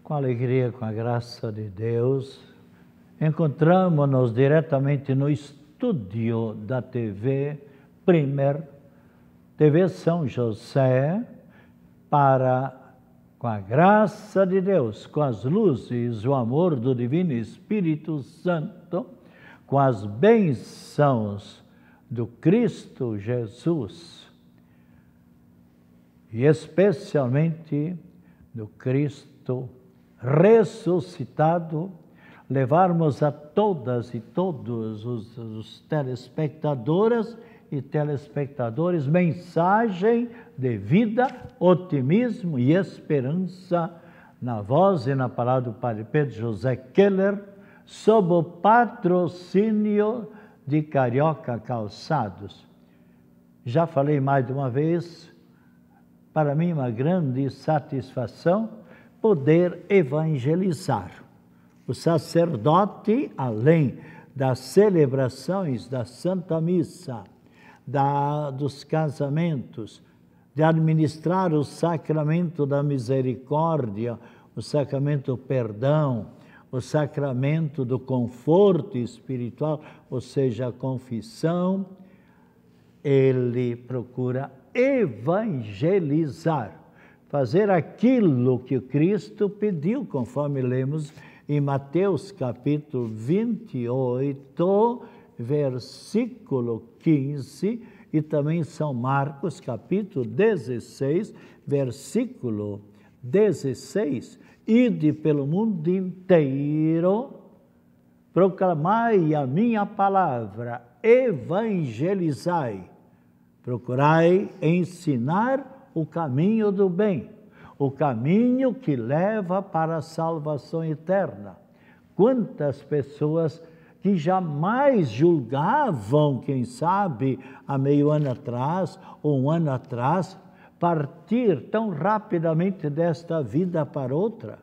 Com alegria, com a graça de Deus, encontramos-nos diretamente no estúdio da TV Primer, TV São José, para, com a graça de Deus, com as luzes, o amor do Divino Espírito Santo, com as bênçãos do Cristo Jesus, e especialmente do Cristo ressuscitado, levarmos a todas e todos os telespectadoras e telespectadores mensagem de vida, otimismo e esperança na voz e na palavra do Padre Pedro José Keller, sob o patrocínio de Carioca Calçados. Já falei mais de uma vez, para mim uma grande satisfação poder evangelizar. O sacerdote, além das celebrações da Santa Missa, dos casamentos, de administrar o sacramento da misericórdia, o sacramento do perdão, o sacramento do conforto espiritual, ou seja, a confissão, ele procura evangelizar, fazer aquilo que o Cristo pediu, conforme lemos em Mateus capítulo 28, versículo 15, e também São Marcos capítulo 16, versículo 16, ide pelo mundo inteiro, proclamai a minha palavra, evangelizai, procurai ensinar o caminho do bem, o caminho que leva para a salvação eterna. Quantas pessoas que jamais julgavam, quem sabe, há meio ano atrás ou um ano atrás, partir tão rapidamente desta vida para outra.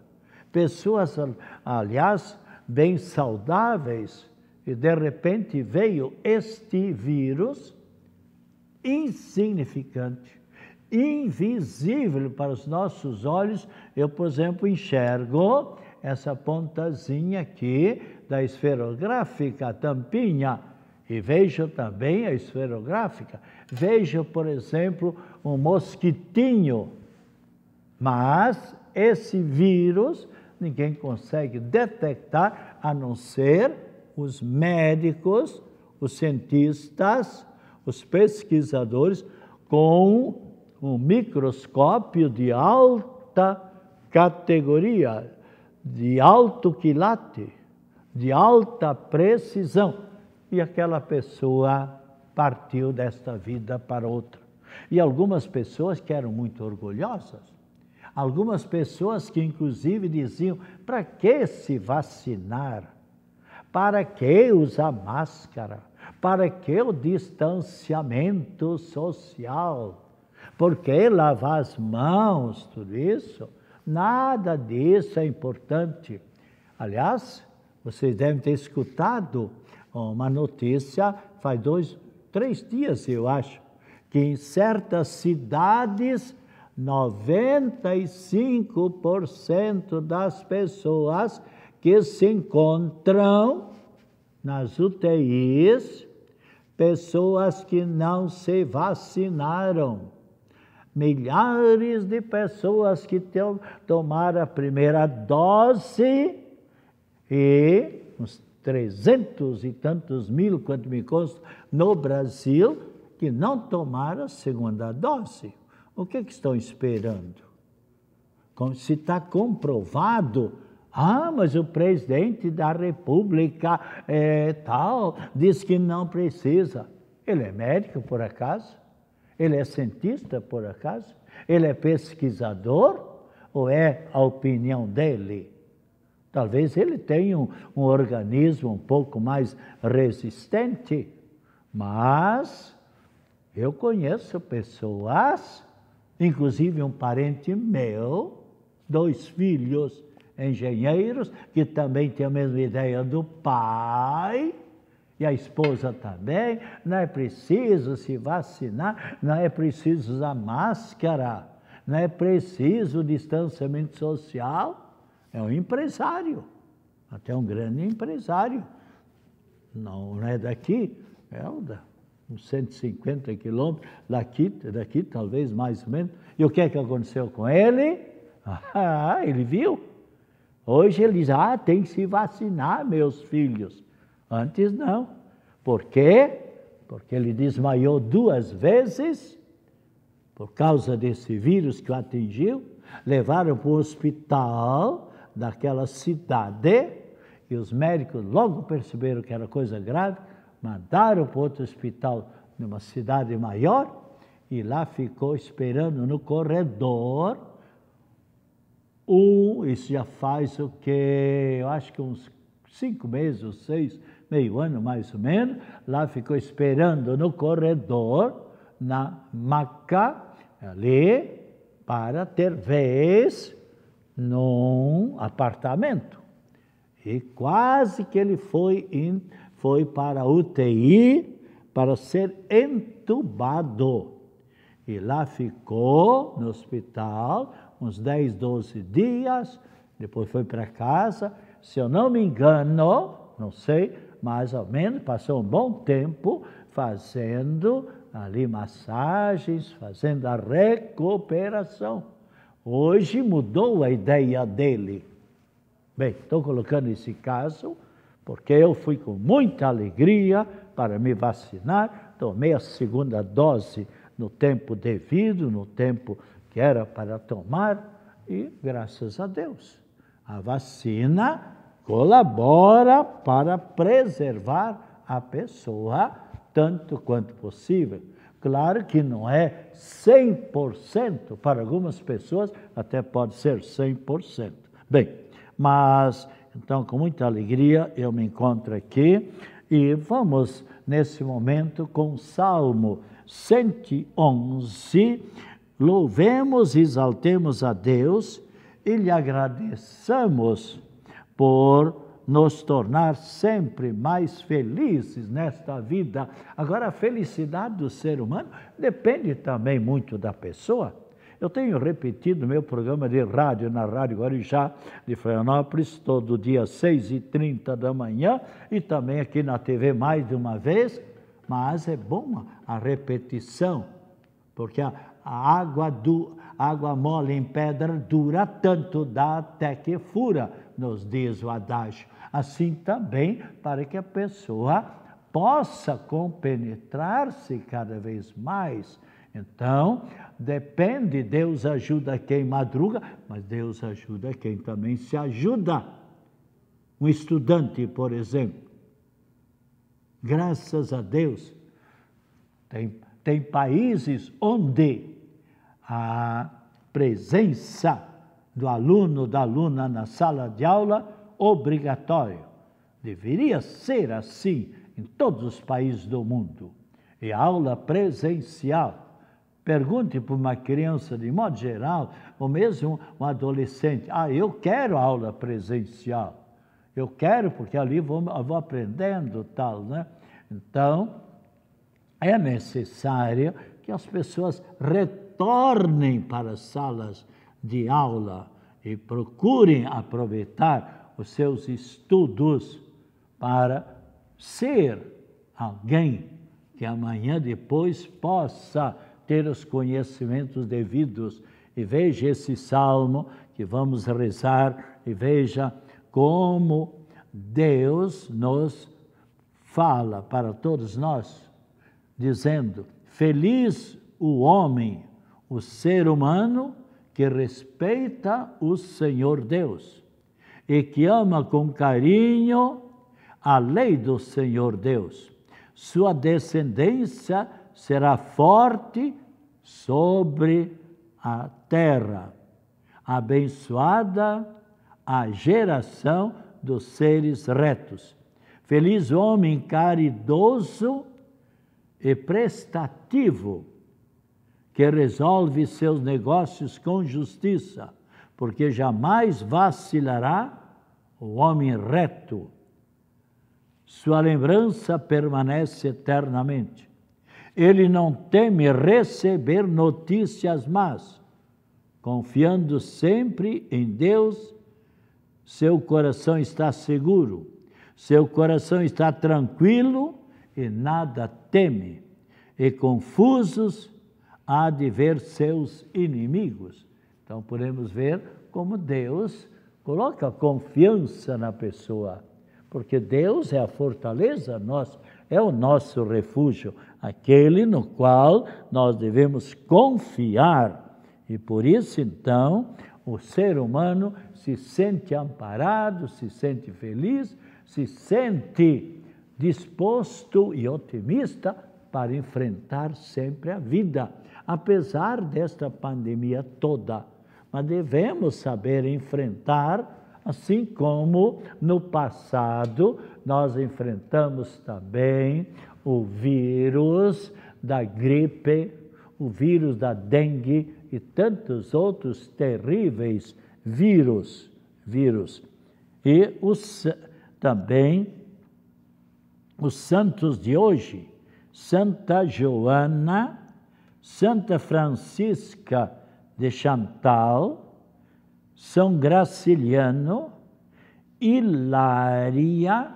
Pessoas, aliás, bem saudáveis, e de repente veio este vírus insignificante, invisível para os nossos olhos. Eu, por exemplo, enxergo essa pontazinha aqui da esferográfica, a tampinha, e vejo também a esferográfica. Vejo, por exemplo, um mosquitinho, mas esse vírus ninguém consegue detectar, a não ser os médicos, os cientistas, os pesquisadores, com um microscópio de alta categoria, de alto quilate, de alta precisão. E aquela pessoa partiu desta vida para outra. E algumas pessoas que eram muito orgulhosas, algumas pessoas que inclusive diziam, para que se vacinar? Para que usar máscara? Para que o distanciamento social? Por que lavar as mãos? Tudo isso? Nada disso é importante. Aliás, vocês devem ter escutado uma notícia, faz 3 dias, eu acho, que em certas cidades, 95% das pessoas que se encontram nas UTIs, pessoas que não se vacinaram. Milhares de pessoas que tomaram a primeira dose e uns 300 e tantos mil, quanto me consta, no Brasil, que não tomaram a segunda dose. O que estão esperando? Como se está comprovado, mas o presidente da República diz que não precisa. Ele é médico, por acaso? Ele é cientista, por acaso? Ele é pesquisador? Ou é a opinião dele? Talvez ele tenha um organismo um pouco mais resistente, mas eu conheço pessoas, inclusive um parente meu, 2 filhos engenheiros, que também tem a mesma ideia do pai, e a esposa também. Não é preciso se vacinar, não é preciso usar máscara, não é preciso distanciamento social. É um empresário, até um grande empresário. Não é daqui, é uns 150 quilômetros, daqui talvez mais ou menos. E o que é que aconteceu com ele? Ele viu. Hoje ele diz, tem que se vacinar, meus filhos. Antes não. Por quê? Porque ele desmaiou 2 vezes, por causa desse vírus que o atingiu. Levaram para o hospital daquela cidade, e os médicos logo perceberam que era coisa grave, mandaram para outro hospital numa cidade maior, e lá ficou esperando no corredor. Isso já faz o quê? Eu acho que uns 5 meses ou 6, meio ano mais ou menos. Lá ficou esperando no corredor, na maca, ali, para ter vez num apartamento. E quase que ele foi para a UTI para ser entubado. E lá ficou no hospital uns 10, 12 dias, depois foi para casa. Se eu não me engano, não sei, mais ou menos, passou um bom tempo fazendo ali massagens, fazendo a recuperação. Hoje mudou a ideia dele. Bem, estou colocando esse caso porque eu fui com muita alegria para me vacinar, tomei a 2ª dose no tempo devido, no tempo que era para tomar, e graças a Deus, a vacina colabora para preservar a pessoa tanto quanto possível. Claro que não é 100%, para algumas pessoas até pode ser 100%. Bem, mas então com muita alegria eu me encontro aqui e vamos nesse momento com o Salmo 111, louvemos e exaltemos a Deus e lhe agradeçamos por nos tornar sempre mais felizes nesta vida. Agora, a felicidade do ser humano depende também muito da pessoa. Eu tenho repetido meu programa de rádio na Rádio Guarujá de Florianópolis, todo dia 6h30 da manhã, e também aqui na TV mais de uma vez, mas é bom a repetição, porque a água mole em pedra dura, tanto dá até que fura, nos diz o adágio. Assim também, para que a pessoa possa compenetrar-se cada vez mais. Então, depende, Deus ajuda quem madruga, mas Deus ajuda quem também se ajuda. Um estudante, por exemplo, graças a Deus, tem países onde a presença do aluno, da aluna na sala de aula obrigatório. Deveria ser assim em todos os países do mundo. E a aula presencial. Pergunte para uma criança, de modo geral, ou mesmo um adolescente, eu quero aula presencial. Eu quero, porque ali vou aprendendo tal, né? Então, é necessário que as pessoas retornem para as salas de aula e procurem aproveitar os seus estudos para ser alguém que amanhã depois possa ter os conhecimentos devidos. E veja esse salmo que vamos rezar e veja como Deus nos fala para todos nós, dizendo: feliz o homem, o ser humano que respeita o Senhor Deus e que ama com carinho a lei do Senhor Deus. Sua descendência será forte sobre a terra. Abençoada a geração dos seres retos. Feliz o homem caridoso e prestativo, que resolve seus negócios com justiça, porque jamais vacilará o homem reto. Sua lembrança permanece eternamente. Ele não teme receber notícias más, confiando sempre em Deus, seu coração está seguro, seu coração está tranquilo e nada teme, e confusos há de ver seus inimigos. Então podemos ver como Deus coloca confiança na pessoa, porque Deus é a fortaleza nossa, é o nosso refúgio, aquele no qual nós devemos confiar. E por isso, então, o ser humano se sente amparado, se sente feliz, se sente disposto e otimista para enfrentar sempre a vida, apesar desta pandemia toda. Mas devemos saber enfrentar, assim como no passado nós enfrentamos também o vírus da gripe, o vírus da dengue e tantos outros terríveis vírus. E também os santos de hoje, Santa Joana, Santa Francisca de Chantal, São Graciliano, Hilária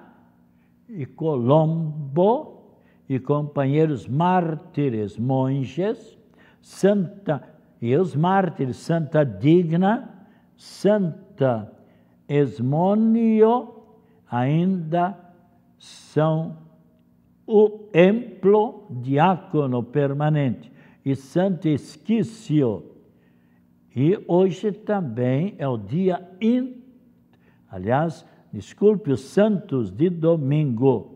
e Colombo e companheiros mártires monges, e os mártires Santa Digna, Santa Esmônio, ainda são o Emplo, diácono permanente, e Santo Esquício. E hoje também é o dia, os santos de domingo.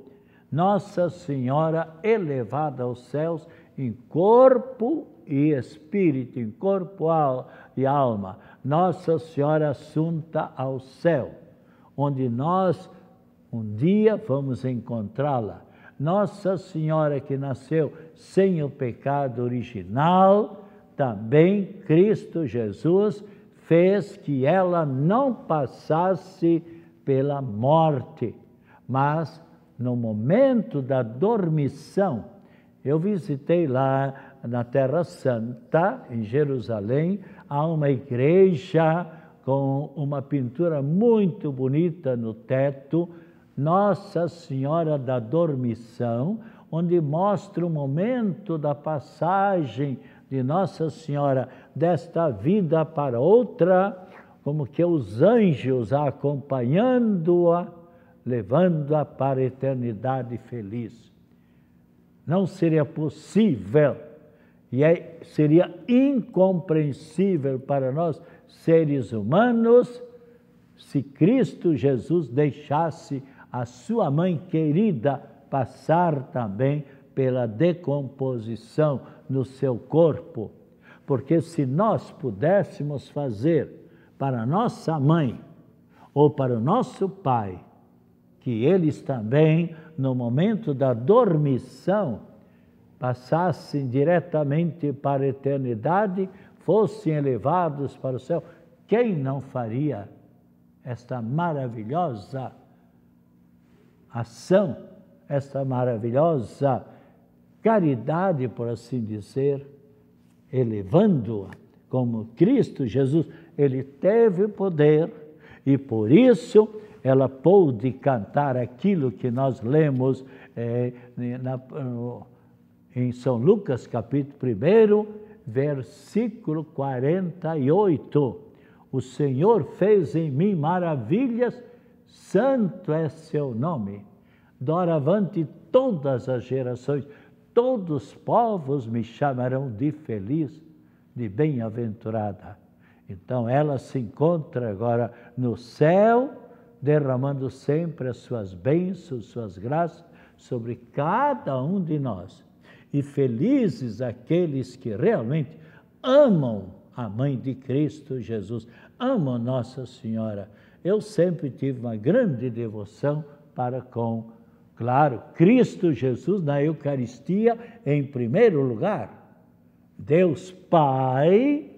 Nossa Senhora elevada aos céus em corpo e espírito, em corpo e alma. Nossa Senhora assunta ao céu, onde nós um dia vamos encontrá-la. Nossa Senhora que nasceu sem o pecado original, também Cristo Jesus fez que ela não passasse pela morte, mas no momento da dormição. Eu visitei lá na Terra Santa, em Jerusalém, há uma igreja com uma pintura muito bonita no teto, Nossa Senhora da Dormição, onde mostra o momento da passagem de Nossa Senhora desta vida para outra, como que os anjos a acompanhando-a, levando-a para a eternidade feliz. Não seria possível e seria incompreensível para nós, seres humanos, se Cristo Jesus deixasse a sua mãe querida passar também pela decomposição no seu corpo. Porque se nós pudéssemos fazer para nossa mãe ou para o nosso pai, que eles também, no momento da dormição, passassem diretamente para a eternidade, fossem elevados para o céu, quem não faria esta maravilhosa ação, esta maravilhosa caridade, por assim dizer, elevando-a como Cristo Jesus, ele teve poder e por isso ela pôde cantar aquilo que nós lemos em São Lucas, capítulo 1, versículo 48. O Senhor fez em mim maravilhas, santo é seu nome. Doravante todas as gerações, todos os povos me chamarão de feliz, de bem-aventurada. Então ela se encontra agora no céu, derramando sempre as suas bênçãos, suas graças sobre cada um de nós. E felizes aqueles que realmente amam a Mãe de Cristo Jesus, amam Nossa Senhora. Eu sempre tive uma grande devoção para com, claro, Cristo Jesus na Eucaristia em primeiro lugar. Deus Pai,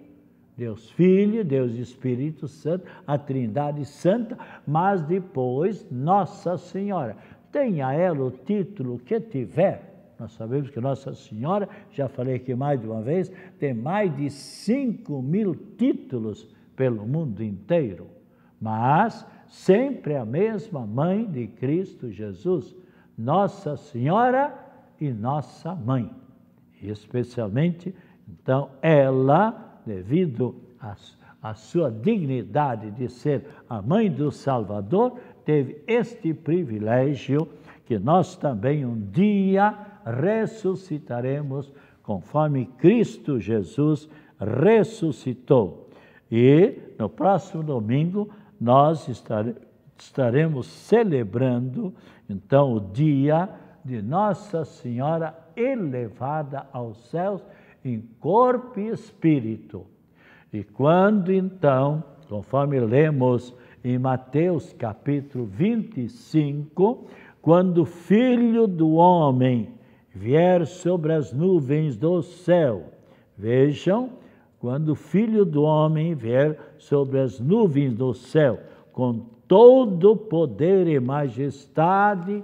Deus Filho, Deus Espírito Santo, a Trindade Santa, mas depois Nossa Senhora. Tenha ela o título que tiver. Nós sabemos que Nossa Senhora, já falei aqui mais de uma vez, tem mais de 5.000 títulos pelo mundo inteiro. mas sempre a mesma mãe de Cristo Jesus, Nossa Senhora e nossa mãe. E especialmente, então, ela, devido à sua dignidade de ser a mãe do Salvador, teve este privilégio que nós também um dia ressuscitaremos conforme Cristo Jesus ressuscitou. E no próximo domingo nós estaremos celebrando, então, o dia de Nossa Senhora elevada aos céus em corpo e espírito. E quando, então, conforme lemos em Mateus capítulo 25, quando o Filho do Homem vier sobre as nuvens do céu, vejam, quando o Filho do Homem vier sobre as nuvens do céu, com todo poder e majestade,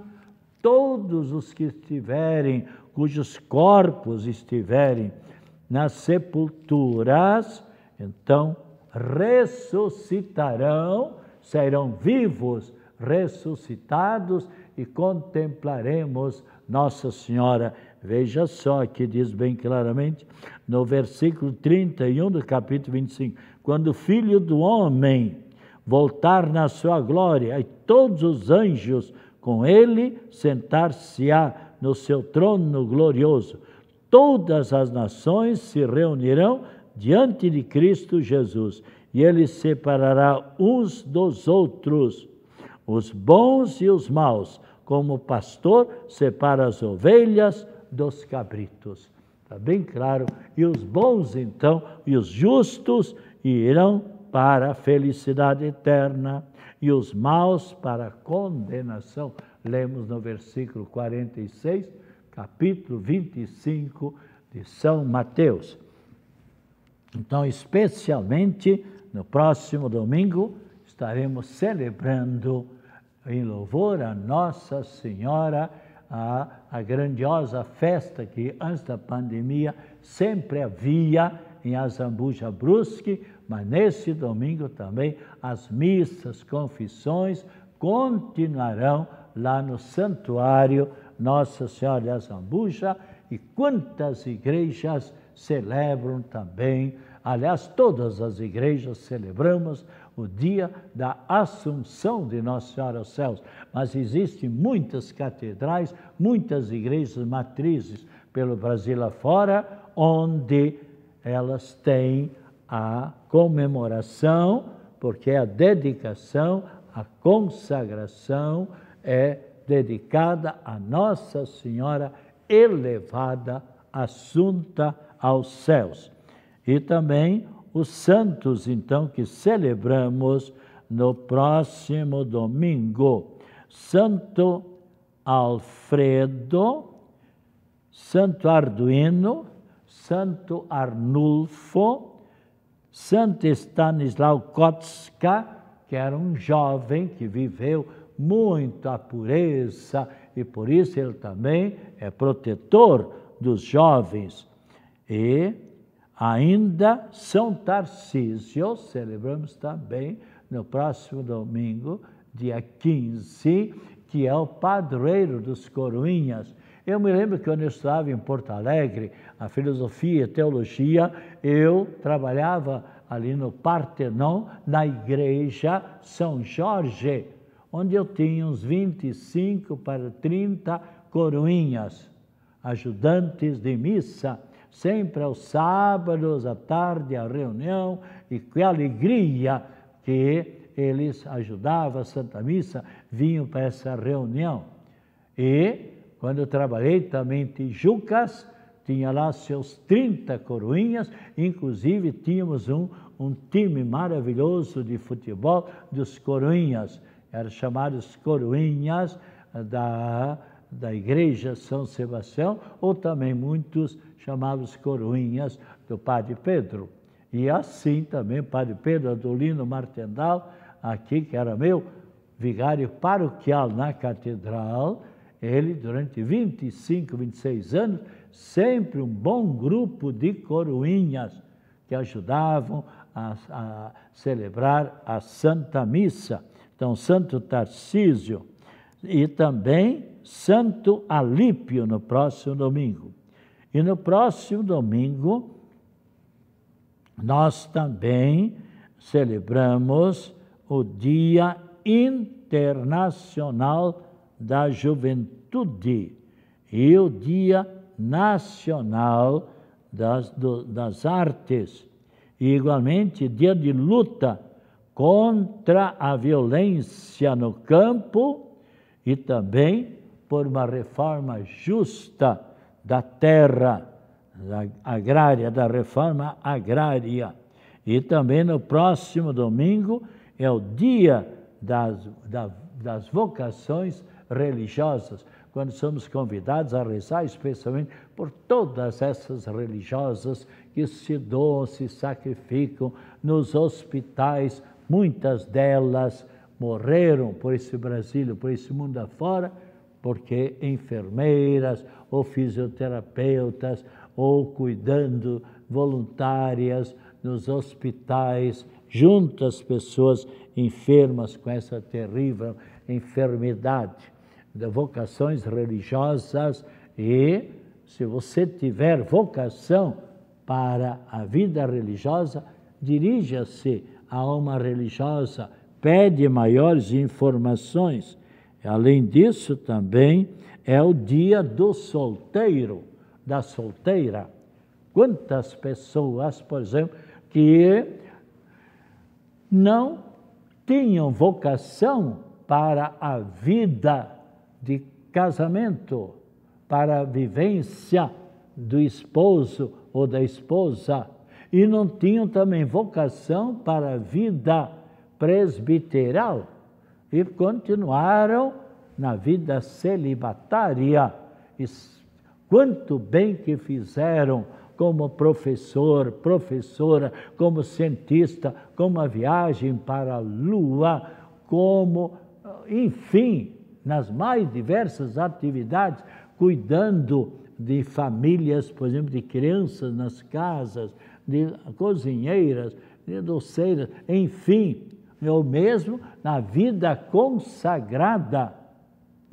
todos os que estiverem, cujos corpos estiverem nas sepulturas, então ressuscitarão, serão vivos, ressuscitados e contemplaremos Nossa Senhora. Veja só que diz bem claramente no versículo 31 do capítulo 25, quando o Filho do Homem voltar na sua glória e todos os anjos com ele, sentar-se-á no seu trono glorioso. Todas as nações se reunirão diante de Cristo Jesus, e ele separará uns dos outros, os bons e os maus, como o pastor separa as ovelhas dos cabritos. Está bem claro? E os bons, então, e os justos irão para a felicidade eterna, e os maus para a condenação. Lemos no versículo 46, capítulo 25 de São Mateus. Então, especialmente no próximo domingo, estaremos celebrando em louvor a Nossa Senhora, a grandiosa festa que antes da pandemia sempre havia em Azambuja Brusque, mas nesse domingo também as missas, confissões continuarão lá no Santuário Nossa Senhora de Azambuja, e quantas igrejas celebram também, aliás, todas as igrejas celebramos o dia da Assunção de Nossa Senhora aos céus, mas existem muitas catedrais, muitas igrejas matrizes pelo Brasil afora, onde elas têm a comemoração, porque a dedicação, a consagração é dedicada a Nossa Senhora elevada, assunta aos céus. E também os santos, então, que celebramos no próximo domingo. Santo Alfredo, Santo Arduino, Santo Arnulfo, Santo Stanislau Kotska, que era um jovem que viveu muito a pureza, e por isso ele também é protetor dos jovens. E ainda São Tarcísio, celebramos também no próximo domingo, dia 15, que é o padroeiro dos coroinhas. Eu me lembro que quando eu estava em Porto Alegre, a filosofia e teologia, eu trabalhava ali no Partenon, na igreja São Jorge, onde eu tinha uns 25 para 30 coroinhas, ajudantes de missa, sempre aos sábados, à tarde, a reunião, e que alegria que eles ajudavam a Santa Missa, vinham para essa reunião. E quando eu trabalhei também em Tijucas, tinha lá seus 30 coroinhas, inclusive tínhamos um time maravilhoso de futebol dos coroinhas, eram chamados coroinhas da igreja São Sebastião, ou também muitos chamados coroinhas do Padre Pedro. E assim também Padre Pedro Adolino Martendal, aqui que era meu vigário paroquial na catedral, ele durante 25, 26 anos, sempre um bom grupo de coroinhas que ajudavam a celebrar a Santa Missa. Então, Santo Tarcísio e também Santo Alípio no próximo domingo. E no próximo domingo, nós também celebramos o Dia Internacional da Juventude e o Dia Nacional das Artes, e igualmente dia de luta contra a violência no campo e também por uma reforma justa da terra agrária, da reforma agrária. E também no próximo domingo é o dia das vocações religiosas, quando somos convidados a rezar especialmente por todas essas religiosas que se doam, se sacrificam nos hospitais. Muitas delas morreram por esse Brasil, por esse mundo afora, porque enfermeiras ou fisioterapeutas ou cuidando voluntárias nos hospitais, junto às pessoas enfermas com essa terrível enfermidade. De vocações religiosas, e se você tiver vocação para a vida religiosa, dirija-se a uma religiosa, pede maiores informações. Além disso, também é o dia do solteiro, da solteira. Quantas pessoas, por exemplo, que não tinham vocação para a vida de casamento, para a vivência do esposo ou da esposa, e não tinham também vocação para a vida presbiteral, e continuaram na vida celibatária. E quanto bem que fizeram como professor, professora, como cientista, como a viagem para a Lua, como, enfim, nas mais diversas atividades, cuidando de famílias, por exemplo, de crianças nas casas, de cozinheiras, de doceiras, enfim, ou mesmo na vida consagrada,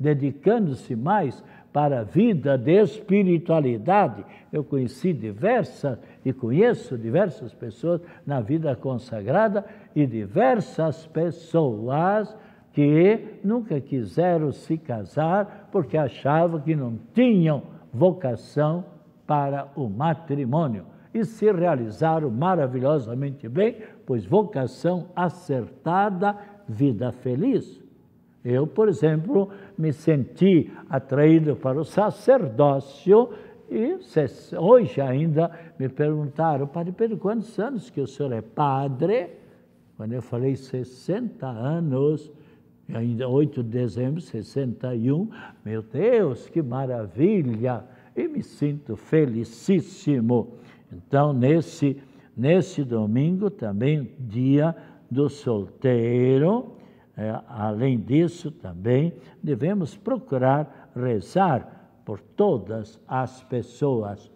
dedicando-se mais para a vida de espiritualidade. Eu conheci e conheço diversas pessoas na vida consagrada e diversas pessoas que nunca quiseram se casar porque achavam que não tinham vocação para o matrimônio. E se realizaram maravilhosamente bem, pois vocação acertada, vida feliz. Eu, por exemplo, me senti atraído para o sacerdócio e hoje ainda me perguntaram: Padre Pedro, quantos anos que o senhor é padre? Quando eu falei 60 anos, ainda 8 de dezembro de 61, meu Deus, que maravilha! E me sinto felicíssimo. Então, nesse domingo também, dia do solteiro, além disso também devemos procurar rezar por todas as pessoas.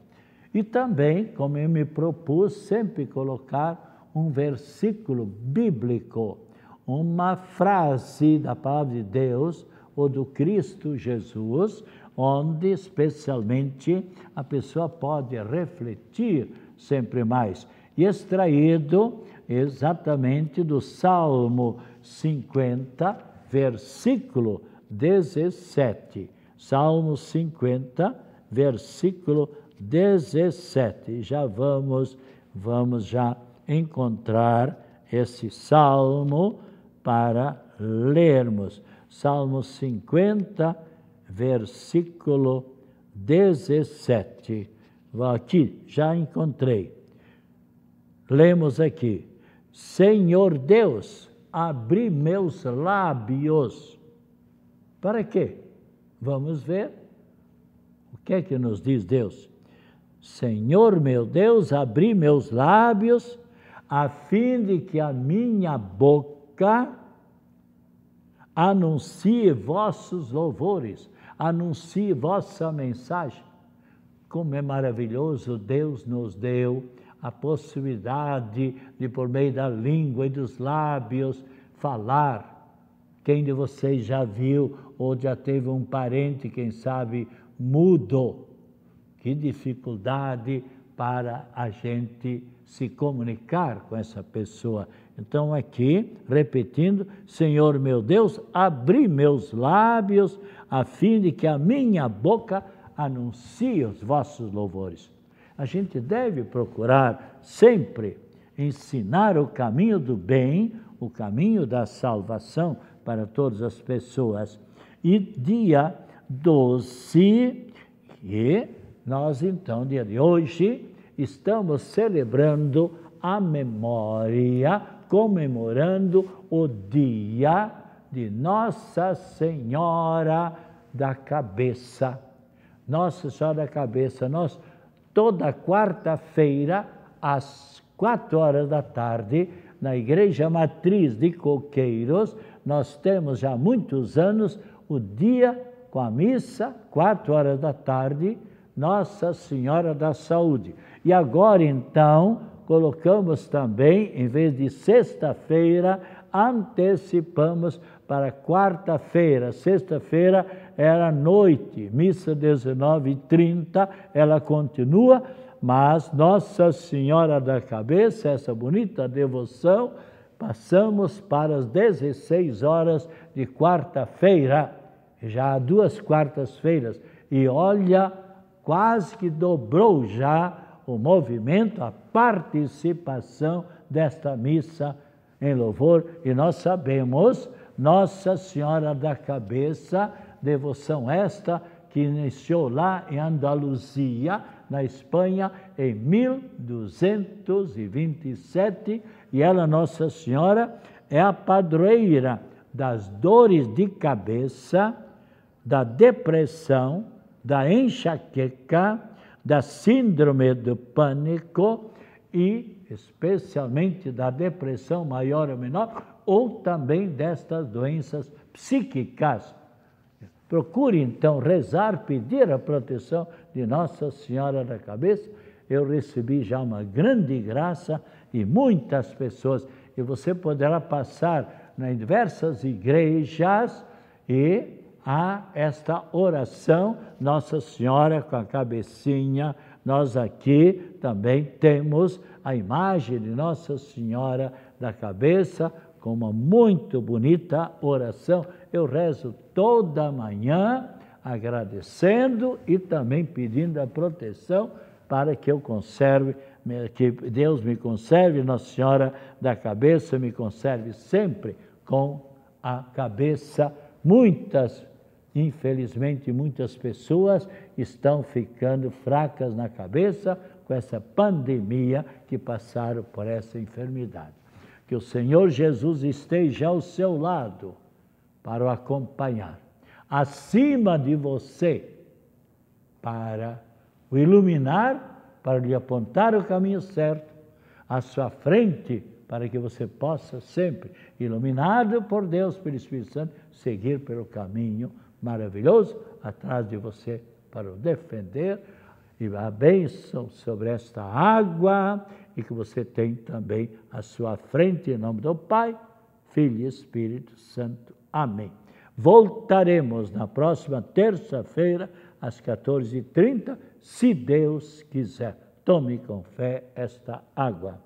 E também, como eu me propus, sempre colocar um versículo bíblico, uma frase da Palavra de Deus ou do Cristo Jesus, onde especialmente a pessoa pode refletir sempre mais. E extraído exatamente do Salmo 50, versículo 17. Salmo 50, versículo 17. Já vamos já encontrar esse salmo para lermos. Salmo 50, versículo 17. Aqui, já encontrei. Lemos aqui: Senhor Deus, abri meus lábios. Para quê? Vamos ver o que é que nos diz Deus. Senhor meu Deus, abri meus lábios, a fim de que a minha boca anuncie vossos louvores, anuncie vossa mensagem. Como é maravilhoso, Deus nos deu a possibilidade de, por meio da língua e dos lábios, falar. Quem de vocês já viu ou já teve um parente, quem sabe, mudo? Que dificuldade para a gente se comunicar com essa pessoa. Então aqui, repetindo, Senhor meu Deus, abri meus lábios, a fim de que a minha boca anuncie os vossos louvores. A gente deve procurar sempre ensinar o caminho do bem, o caminho da salvação para todas as pessoas. E dia 12, e nós então, dia de hoje, estamos celebrando a memória, comemorando o dia de Nossa Senhora da Cabeça. Nossa Senhora da Cabeça, nós toda quarta-feira, às 4 da tarde, na Igreja Matriz de Coqueiros, nós temos já há muitos anos o dia com a missa, 4 da tarde, Nossa Senhora da Saúde. E agora, então, colocamos também, em vez de sexta-feira, antecipamos para quarta-feira. Sexta-feira era noite, missa 19h30, ela continua, mas Nossa Senhora da Cabeça, essa bonita devoção, passamos para as 16 horas de quarta-feira, já há 2 quartas-feiras, e olha, quase que dobrou já o movimento, a participação desta missa em louvor, e nós sabemos, Nossa Senhora da Cabeça, devoção esta que iniciou lá em Andaluzia, na Espanha, em 1227, e ela, Nossa Senhora, é a padroeira das dores de cabeça, da depressão, da enxaqueca, da síndrome do pânico e especialmente da depressão maior ou menor, ou também destas doenças psíquicas. Procure então rezar, pedir a proteção de Nossa Senhora da Cabeça. Eu recebi já uma grande graça e muitas pessoas, e você poderá passar em diversas igrejas e há esta oração, Nossa Senhora com a cabecinha. Nós aqui também temos a imagem de Nossa Senhora da Cabeça com uma muito bonita oração. Eu rezo toda manhã agradecendo e também pedindo a proteção para que eu conserve, que Deus me conserve, Nossa Senhora da Cabeça me conserve sempre com a cabeça. Infelizmente, muitas pessoas estão ficando fracas na cabeça com essa pandemia que passaram por essa enfermidade. Que o Senhor Jesus esteja ao seu lado para o acompanhar, acima de você, para o iluminar, para lhe apontar o caminho certo, à sua frente, para que você possa sempre, iluminado por Deus, pelo Espírito Santo, seguir pelo caminho maravilhoso atrás de você para o defender, e a bênção sobre esta água, e que você tem também à sua frente, em nome do Pai, Filho e Espírito Santo. Amém. Voltaremos na próxima terça-feira, às 14h30, se Deus quiser. Tome com fé esta água.